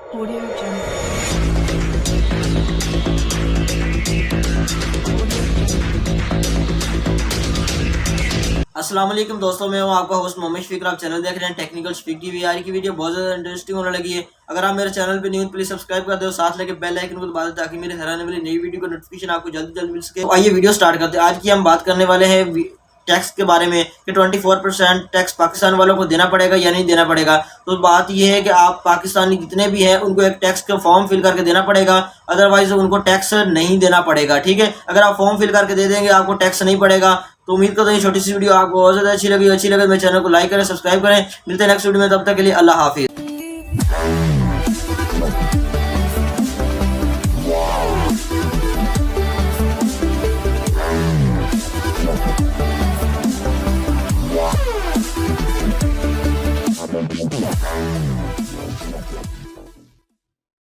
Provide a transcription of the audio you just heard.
Audio Jungle. अस्सलाम वालेकुम दोस्तों, मैं हूं आपका होस्ट मोहम्मद शफीक। आप चैनल देख रहे हैं टेक्निकल शफीक टीवी। आज की वीडियो बहुत ज़्यादा इंटरेस्टिंग होने लगी है। अगर आप मेरे चैनल पे न्यू हैं प्लीज़ सब्सक्राइब कर दो, साथ लेके बेल आइकन को दबा दो ताकि मेरे हर आने वाली नई वीडियो का नोटिफिकेशन आपको जल्दी जल्दी मिल सके। तो आइए वीडियो स्टार्ट करते हैं। आज की हम बात करने वाले हैं टैक्स के बारे में कि 24% टैक्स पाकिस्तान वालों को देना पड़ेगा या नहीं देना पड़ेगा। तो बात यह है कि आप पाकिस्तानी जितने भी हैं उनको एक टैक्स का फॉर्म फिल करके देना पड़ेगा, अदरवाइज उनको टैक्स नहीं देना पड़ेगा। ठीक है, अगर आप फॉर्म फिल करके दे देंगे आपको टैक्स नहीं पड़ेगा। तो उम्मीद करता हूँ ये छोटी सी वीडियो आपको बहुत ज़्यादा अच्छी लगे मेरे चैनल को लाइक करें, सब्सक्राइब करें। मिलते हैं नेक्स्ट वीडियो में, तब तक के लिए अल्लाह हाफिज़।